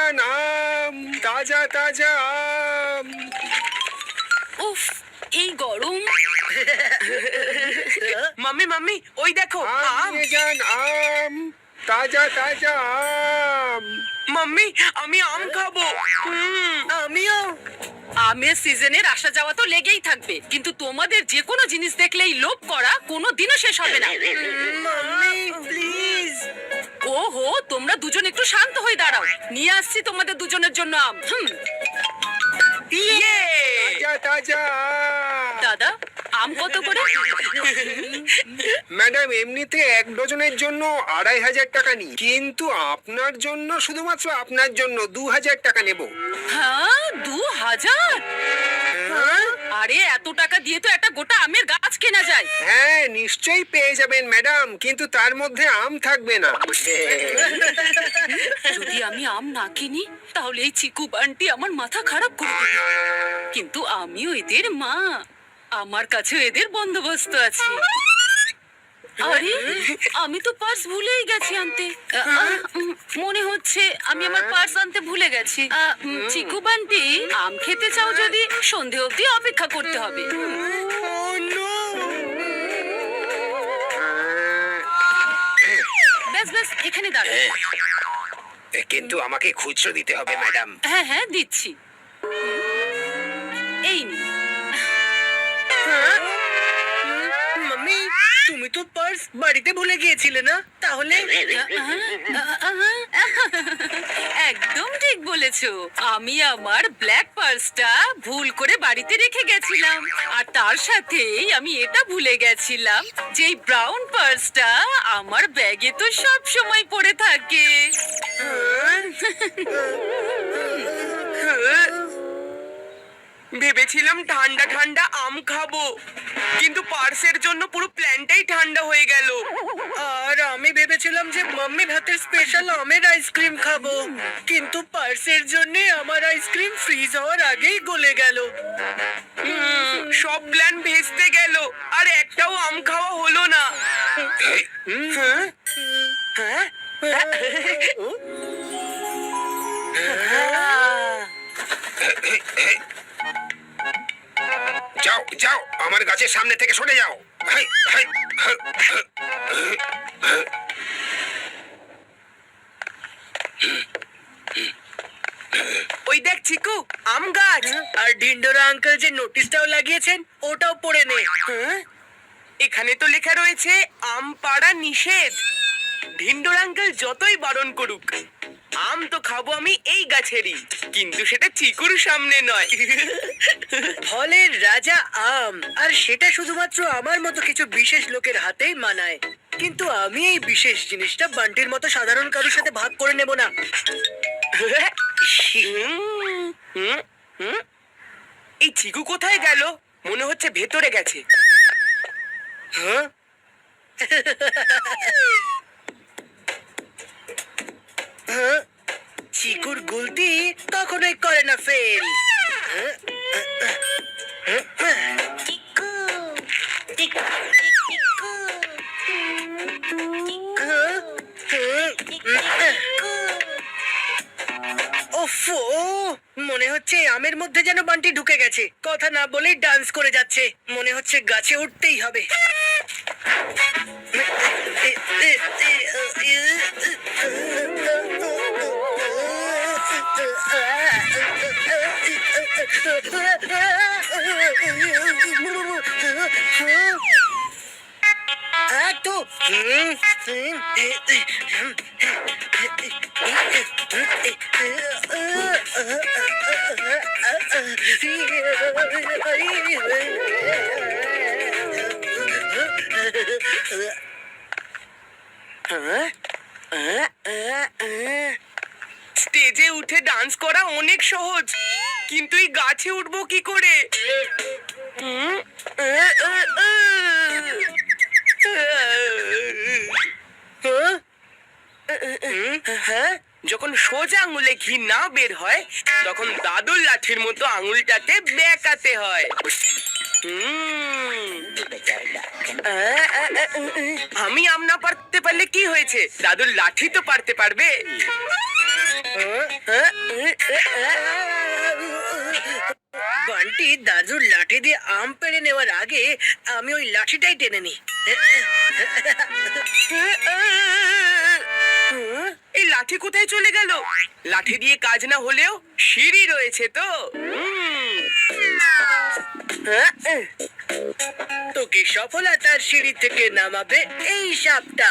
যান আম, তাজা তাজা আম। উফ, এই গরম। মাম্মি মাম্মি ওই দেখো আম আম। নিয়ে যান আম, তাজা তাজা আম। মাম্মি আমি আম খাবো। আমিও। আমের সিজনের আসা যাওয়া তো লেগেই থাকবে, কিন্তু তোমাদের যে কোনো জিনিস দেখলেই লোভ করা কোনোদিনও শেষ হবে না। Mummy please. ওহো, তোমরা দুজন একটু শান্ত হয়ে দাঁড়াও, নিয়ে আসছি তোমাদের দুজনের জন্য আম। ইয়ে তাজা তাজা আম। দাদা, আম কত করে? ম্যাডাম এমনিতে 1 ডজনের জন্য 2500 টাকা নিই, কিন্তু আপনার জন্য, শুধুমাত্র আপনার জন্য 2000 টাকা নেব। হ্যাঁ, 2000? আরে এত টাকা দিয়ে তো একটা গোটা আমের গাছ কেনা যায়। হ্যাঁ নিশ্চয়ই পেয়ে যাবেন ম্যাডাম, কিন্তু তার মধ্যে আম থাকবে না। যদি আমি আম না কিনি তাহলে এই চিকু বান্টি আমার মাথা খারাপ করে দেবে, কিন্তু আমিও এদের মা, আমার কাছেও এদের বন্দোবস্ত আছে। আরে আমি তো পার্স ভুলেই গেছি আনতে। মনে হচ্ছে আমি আমার পার্স আনতে ভুলে গেছি। চিকু বান্টি, আম খেতে চাও যদি সন্ধে অবধি অপেক্ষা করতে হবে। ব্যাস ব্যাস, এখানে দাঁড়াও। কিন্তু আমাকে খুচরো দিতে হবে ম্যাডাম। হ্যাঁ হ্যাঁ, দিচ্ছি। এই নিন। মাম্মি তুমি তো পার্স বাড়িতে ভুলে গিয়েছিলে না, তাহলে? একদম ঠিক বলেছো, আমি আমার ব্ল্যাক পার্সটা ভুল করে বাড়িতে রেখে গেছিলাম, আর তার সাথেই আমি এটা ভুলে গেছিলাম যে এই ব্রাউন পার্সটা আমার ব্যাগে তো সব সময় পড়ে থাকে। ভেবেছিলাম ঠান্ডা ঠান্ডা আম খাবো, কিন্তু পার্সের জন্য পুরো প্ল্যানটাই ঠান্ডা হয়ে গেল। আর আমি ভেবেছিলাম যে মাম্মির হাতের স্পেশাল আমের আইসক্রিম খাবো, কিন্তু পার্সের জন্য আমার আইসক্রিম ফ্রিজ হওয়ার আগেই গলে গেল। সব প্ল্যান ভেস্তে গেল, আর একটাও আম খাওয়া হলো না। যাও যাও, আমার গাছের সামনে থেকে সরে যাও। Hi, hi, hi, hi. ওই দেখ চিকু, আম গাছ। আর ঢিন্ডোরা আঙ্কেল যে নোটিশটাও লাগিয়েছেন ওটাও পড়ে নে। এখানে তো লেখা রয়েছে আম পাড়া নিষেধ। ঢিন্ডোরা আঙ্কেল যতই বারণ করুক, আম তো খাবো আমি এই গাছেরই, কিন্তু সেটা চিকুর সামনে নয়। ফলের রাজা আম, আর সেটা শুধুমাত্র আমার মতো কিছু বিশেষ লোকের হাতেই মানায়। কিন্তু আমি এই বিশেষ জিনিসটা বান্টির মতো সাধারণ কারোর সাথে ভাগ করে নেব না। এই চিকু কোথায় গেল? মনে হচ্ছে ভেতরে গেছে। হ্যাঁ, চিকুর গুলতি কখনোই করে না ফেল। ওফো, মনে হচ্ছে আমের মধ্যে যেন বান্টি ঢুকে গেছে। কথা না বলেই ডান্স করে যাচ্ছে। মনে হচ্ছে গাছে উঠতেই হবে। তো স্টেজে উঠে ডান্স করা অনেক সহজ, কিন্তু এই গাছে উঠবো কি করে? হ্যাঁ, যখন সোজা আঙুলে ঘি না বের হয় তখন দাদুর লাঠির মতো আঙুলটাতে বেঁকাতে হয়। আমি আম না পারতে পারলে কি হয়েছে, দাদুর লাঠি তো পারতে পারবে। বান্টি দাদুর লাঠি দিয়ে আম পেড়ে নেওয়ার আগে আমি ওই লাঠিটাই টেনে নি। এই লাঠি কোথায় চলে গেল? লাঠি দিয়ে কাজ না হলেও সিঁড়ি রয়েছে তো। তোকে সফলতার সিঁড়ি থেকে নামাবে এই সাপটা।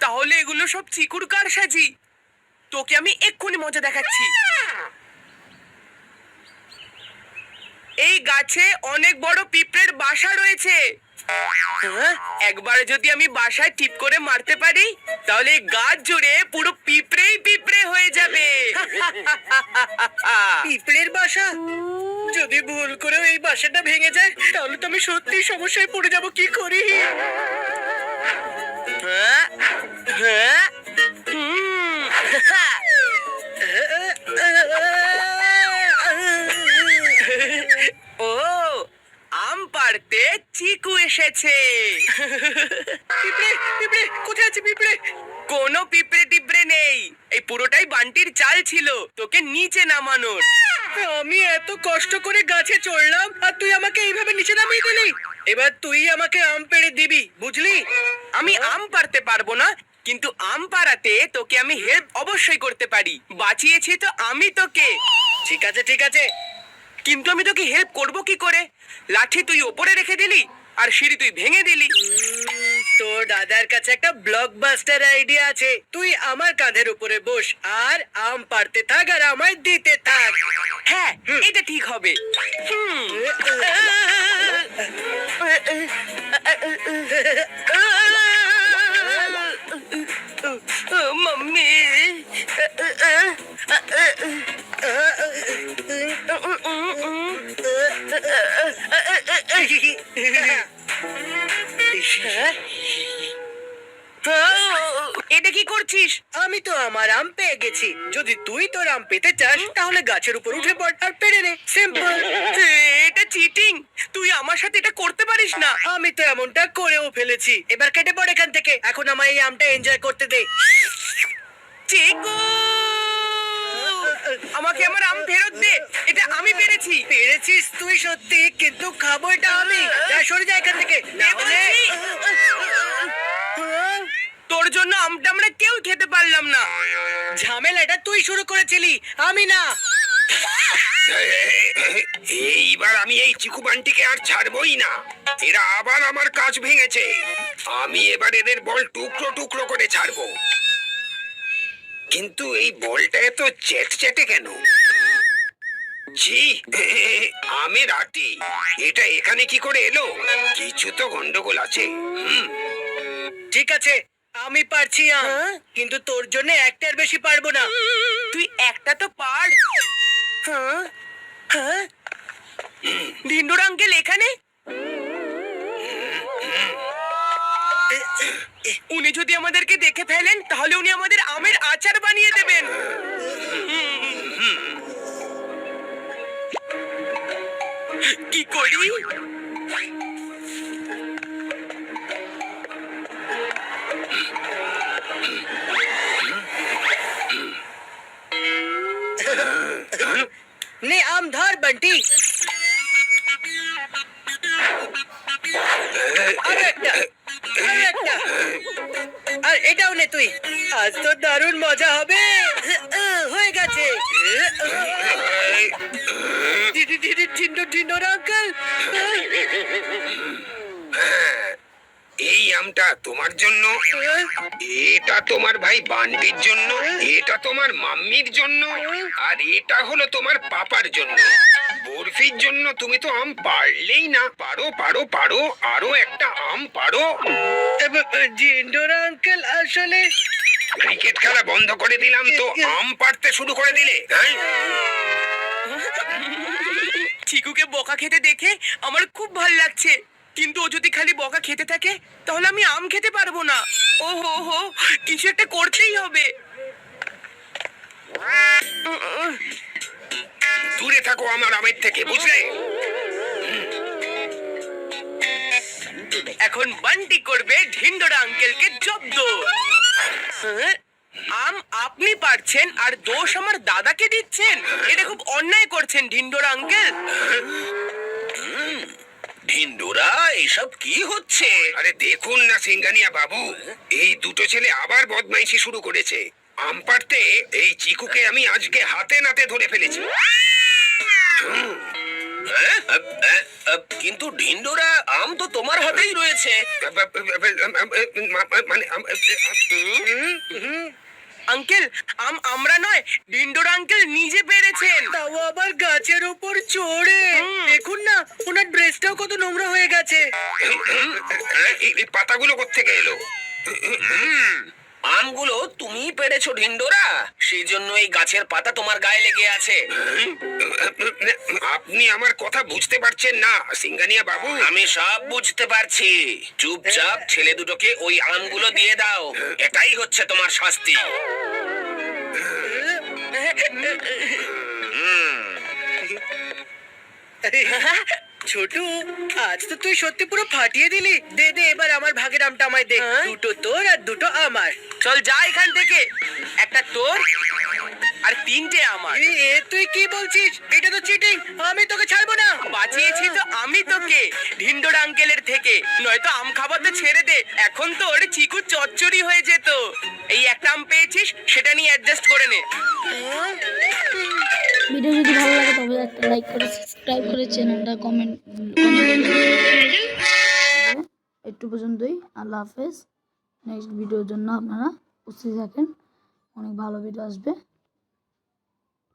তাহলে এগুলো সব চিকুর কারসাজি। তোকে আমি এক্ষুনি মজা দেখাচ্ছি। এই গাছে অনেক বড় পিঁপড়ের বাসা রয়েছে। একবার যদি আমি বাসায় টিপ করে মারতে পারি তাহলে এই গাছ জুড়ে পুরো পিঁপড়েই পিঁপড়ে হয়ে যাবে। পিঁপড়ের বাসা? যদি ভুল করে এই বাসাটা ভেঙে যায় তাহলে তো আমি সত্যি সমস্যায় পড়ে যাব। কি করি? ও, আম পাড়তে চিকু এসেছে। পিঁপড়ে পিঁপড়ে কোথায় আছে? পিঁপড়ে? কোনো পিঁপড়ে টিপড়ে নেই। এই পুরোটাই বান্টির চাল ছিল তোকে নিচে নামানোর। আমি এত কষ্ট করে গাছে চড়লাম আর তুই আমাকে এইভাবে নিচে নামিয়ে দিলি। এবার তুই আমাকে আম পেড়ে দিবি, বুঝলি? আমি আম পাড়তে পারবো না, কিন্তু আম পাড়াতে তোকে আমি হেল্প অবশ্যই করতে পারি। বাঁচিয়েছি তো আমি তোকে। ঠিক আছে ঠিক আছে, কিন্তু আমি তোকে হেল্প করব কি করে? লাঠি তুই ওপরে রেখে দিলি আর সিঁড়ি তুই ভেঙে দিলি। তোর দাদার কাছে একটা ব্লকবাস্টার আইডিয়া আছে। তুই আমার কাঁধের উপরে বস আর আম পাড়তে থাক আর আমায় দিতে থাক। হ্যাঁ, এটা ঠিক হবে। মাম্মি, এটা কি করছিস? আমি তো আমার আম পেয়ে গেছি। যদি তুই তোর আম পেতে চাস তাহলে গাছের উপর উঠে পড় আর পেড়ে নে। সিম্পল। এটা চিটিং। তুই আমার সাথে এটা করতে পারিস না। আমি তো এমনটা করেও ফেলেছি। এবার কেটে পড় এখান থেকে। এখন আমায় এই আমটা এনজয় করতে দে। চিকু, আমাকে আমার আম ফেরত দে। এটা আমি পেরেছি। পেরেছিস তুই সত্যি, কিন্তু খাবো এটা আমি। যা, সরে যা এখান থেকে। না হলে তোর জন্য আমটা আমরা কেউ খেতে পারলাম না। ঝামেলাটা তুই শুরু করেছিলি, আমি না। এইবার আমি এই চিকু বান্টিকে আর ছাড়বই না। এরা আবার আমার কাজ ভেঙেছে। আমি এবার এদের বল টুকরো টুকরো করে ছাড়বো। কিন্তু এই বলটা এত চ্যাটচ্যাটে কেন? জি, আমের আটি এটা এখানে কি করে এলো? কিছু তো গন্ডগোল আছে। ঠিক আছে, আমি পারছি আম, কিন্তু তোর জন্য একটার বেশি পারবো না। তুই একটা তো পার। ঢিন্ডুর আঙ্কেল এখানে? উনি যদি আমাদেরকে দেখে ফেলেন তাহলে উনি আমাদের আমের আচার বানিয়ে দেবেন। কি করি? নে আম ধর বান্টি। আরো একটা, আরো একটা। আর এটাও নে তুই। আজ তো দারুণ মজা হবে। হয়ে গেছে। ঢিন্ডুর আঙ্কেল, এই আমটা তোমার জন্য, এটা তোমার ভাই বান্টির জন্য, এটা তোমার মাম্মির জন্য, আর এটা হলো তোমার পাপার জন্য। বরফির জন্য তুমি তো আম পারলেই না। পারো পারো পারো, আরো একটা আম পারো। ঢিন্ডুর আঙ্কেল আসলে ক্রিকেট খেলা বন্ধ করে দিলাম তো আম পাড়তে শুরু করে দিলে, হ্যাঁ? চিকুকে বকা খেতে দেখে আমার খুব ভালো লাগছে, কিন্তু ও যদি খালি বকা খেতে থাকে তাহলে আমি আম খেতে পারবো না। ও হো হো, কিছু একটা করতেই হবে। দূরে থাকো আমার আমের থেকে, বুঝলে? এখন বান্টি করবে ঢিন্ডোরা আঙ্কেলকে জব্দ। হ্যাঁ? আম আপনি পারছেন আর দোষ আমার দাদাকে দিচ্ছেন? এটা খুব অন্যায় করছেন ঢিন্ডোরা আঙ্কেল। ঢিন্ডোরা এসব কি হচ্ছে? আরে দেখুন না সিঙ্গানিয়া বাবু, এই দুটো ছেলে আবার বদমাইশি শুরু করেছে। আম পাড়তে এই চিকুকে আমি আজকে হাতে নাতে ধরে ফেলেছি। হ্যাঁ? কিন্তু ঢিন্ডোরা আম তো তোমার হাতেই রয়েছে। মানে আঙ্কেল আমরা নয়, ঢিন্ডোরা আঙ্কেল নিজে পেরেছেন, তাও আবার গাছের উপর চড়ে। দেখুন না, ওনার ড্রেসটাও কত নোংরা হয়ে গেছে। এই পাতাগুলো কোত্থেকে এলো? আমগুলো তুমি পেরেছো ঢিন্ডোরা, সেই জন্য এই গাছের পাতা তোমার গায়ে লেগে আছে। আপনি আমার কথা বুঝতে পারছেন না সিঙ্গানিয়া বাবু। আমি সব বুঝতে পারছি। চুপচাপ ছেলে দুটোকে ওই আমগুলো দিয়ে দাও, এটাই হচ্ছে তোমার শাস্তি। ছোটু, আজ তো তুই সত্যি পুরো ফাটিয়ে দিলি। দে দে এবার আমার ভাগের আমটা আমায় দে। দুটো তোর আর দুটো আমার। চল যা এখান থেকে। একটা তোর আর তিনটে আমার। এ তুই কি বলছিস? এটা তো চিটিং। আমি তোকে ছাড়বো না। বাঁচিয়েছি তো আমি তোকে ঢিন্ডোরা আঙ্কেলের থেকে, নয়তো আম খাবার তো ছেড়ে দে। এখন তো ওর চিকু চচ্চড়ি হয়ে যেত। এই একটা আম পেয়েছিস, সেটা নিয়ে অ্যাডজাস্ট করে নে। ভিডিও যদি ভালো লাগে তবে একটা লাইক করে সাবস্ক্রাইব করে চ্যানেলটা কমেন্ট একটু পর্যন্তই। আল্লাহ হাফেজ। নেক্সট ভিডিওর জন্য আপনারা উপস্থিত থাকেন, অনেক ভালো ভিডিও আসবে।